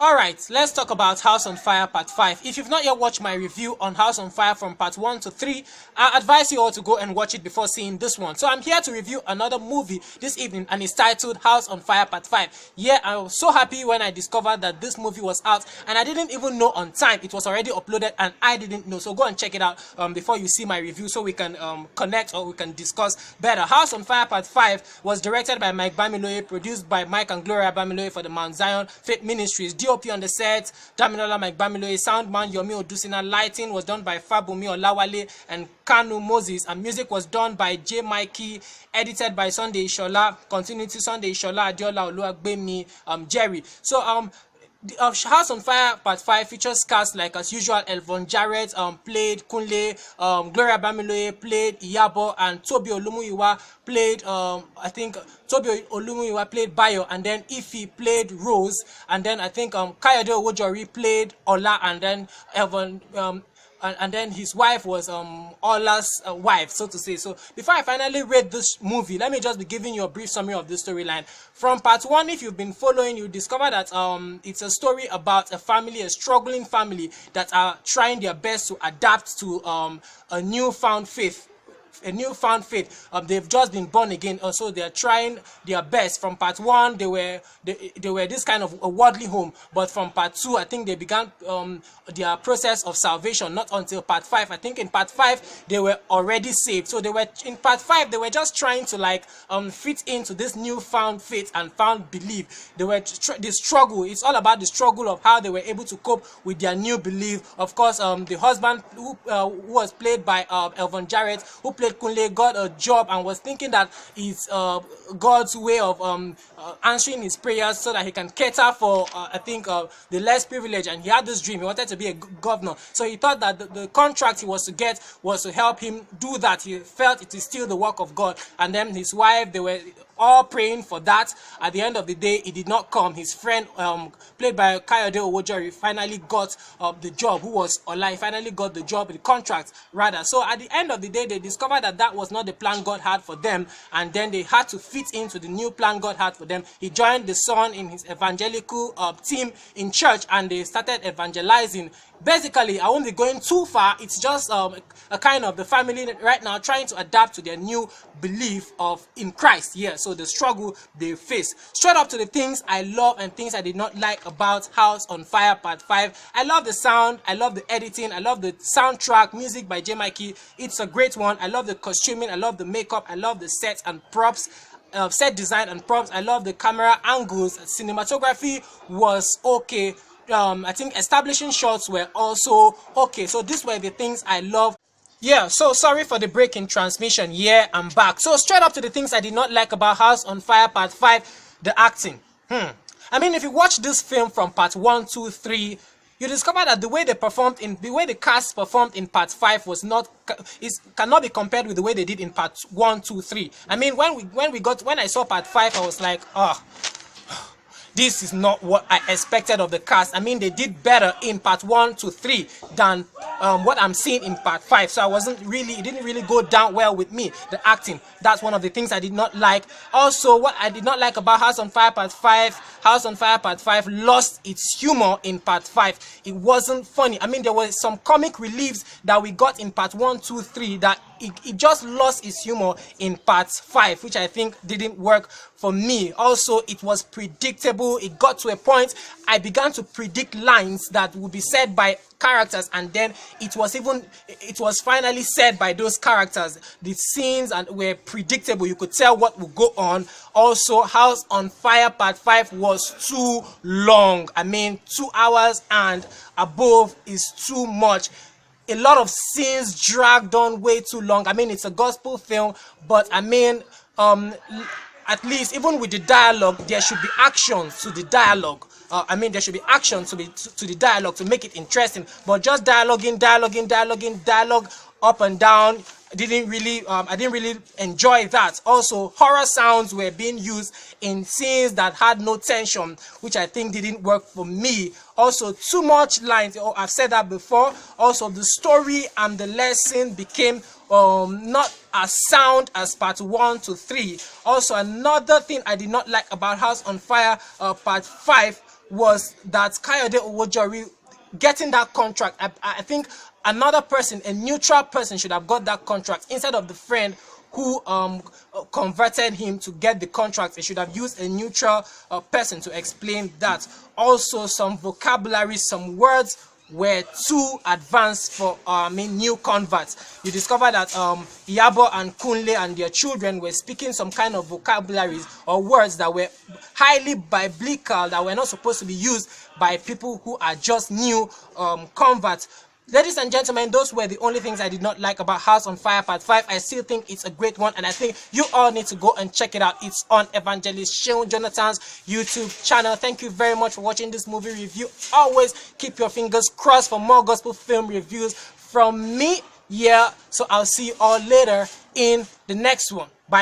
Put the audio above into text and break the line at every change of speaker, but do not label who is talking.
Alright, let's talk about House on Fire Part 5. If you've not yet watched my review on House on Fire from Part 1 to 3, I advise you all to go and watch it before seeing this one. So I'm here to review another movie this evening, and it's titled House on Fire Part 5. Yeah, I was so happy when I discovered that this movie was out, and I didn't even know on time. It was already uploaded and I didn't know. So go and check it out before you see my review so we can connect or we can discuss better. House on Fire Part 5 was directed by Mike Bamiloye, produced by Mike and Gloria Bamiloye for the Mount Zion Faith Ministries. DOP on the set, Damilola Mike Bamiloye. Soundman Yomi Odusina. Lighting was done by Fabumi Olawale and Kanu Moses, and music was done by J. Mikey, edited by Sunday Ishola, continuity Sunday Ishola, Adiola Oluwagbemi, Jerry. So House on Fire Part 5 features cast like as usual. Elvon Jarrett played Kunle, Gloria Bamiloye played Iyabo, and Tobi Olumuyiwa played I think Tobi Olumuyiwa played Bayo, and then Ife played Rose, and then I think Kayode Owojori played Ola, and then Elvon and then his wife was Ola's wife, so to say. So before I finally rate this movie, let me just be giving you a brief summary of the storyline. From Part 1, if you've been following, you discover that it's a story about a family, a struggling family that are trying their best to adapt to a newfound faith. They've just been born again, so they're trying their best. From Part 1, they were this kind of a worldly home, but from Part 2, I think they began their process of salvation. Not until Part 5. I think in Part 5 they were already saved. So they were in Part 5 they were just trying to like fit into this newfound faith and found belief. They were the struggle. It's all about the struggle of how they were able to cope with their new belief. Of course, the husband who was played by Elvon Jarrett, who played Kunle, got a job and was thinking that it's God's way of answering his prayers so that he can cater for I think the less privileged, and he had this dream. He wanted to be a governor, so he thought that the contract he was to get was to help him do that. He felt it is still the work of God, and then his wife, they were all praying for that. At the end of the day, it did not come. His friend, played by Kayode Owojori, finally got the job, who was Ola. He finally got the job, the contract rather. So at the end of the day, they discovered that that was not the plan God had for them, and then they had to fit into the new plan God had for them. He joined the son in his evangelical team in church, and they started evangelizing. Basically, I won't be going too far. It's just a kind of the family right now trying to adapt to their new belief of in Christ. Yeah, so the struggle they face. Straight up to the things I love and things I did not like about House on Fire Part 5. I love the sound, I love the editing, I love the soundtrack, music by J. Mikey. It's a great one. I love the costuming, I love the makeup, I love the sets and props. Set design and props. I love the camera angles. Cinematography was okay. I think establishing shots were also okay. So these were the things I love. Yeah, so sorry for the break in transmission. Yeah, I'm back. So straight up to the things I did not like about House on Fire Part 5, the acting. I mean, if you watch this film from Part 1, 2, 3, you discover that the way the cast performed in Part 5 was cannot be compared with the way they did in Part 1, 2, 3. I mean, when I saw Part 5, I was like, oh, this is not what I expected of the cast. I mean, they did better in Part 1 to 3 than what I'm seeing in Part 5. So it didn't really go down well with me, the acting. That's one of the things I did not like. Also, what I did not like about House on Fire Part 5, House on Fire Part 5 lost its humor in Part 5. It wasn't funny. I mean, there were some comic reliefs that we got in Part 1, 2, 3 that it just lost its humor in Part 5, which I think didn't work for me. Also, it was predictable. It got to a point I began to predict lines that would be said by characters, and then it was finally said by those characters. The scenes were predictable. You could tell what would go on. Also, House on Fire Part 5 was too long. I mean, 2 hours and above is too much. A lot of scenes dragged on way too long. I mean, it's a gospel film, but I mean, at least even with the dialogue, there should be action to the dialogue. I mean, there should be action to the dialogue to make it interesting. But just dialogue up and down. I didn't really enjoy that. Also, horror sounds were being used in scenes that had no tension, which I think didn't work for me. Also, too much lines. I've said that before. Also, the story and the lesson became not as sound as Part 1 to 3. Also, another thing I did not like about House on Fire Part 5 was that Kayode Owojori getting that contract. I think another person, a neutral person, should have got that contract instead of the friend who converted him to get the contract. They should have used a neutral person to explain that. Also, some vocabulary, some words were too advanced for new converts. You discover that Iyabo and Kunle and their children were speaking some kind of vocabularies or words that were highly biblical, that were not supposed to be used by people who are just new converts. Ladies and gentlemen, those were the only things I did not like about House on Fire Part 5. I still think it's a great one, and I think you all need to go and check it out. It's on Evangelist Seun Jonathan's YouTube channel. Thank you very much for watching this movie review. Always keep your fingers crossed for more gospel film reviews from me. Yeah, so I'll see you all later in the next one. Bye.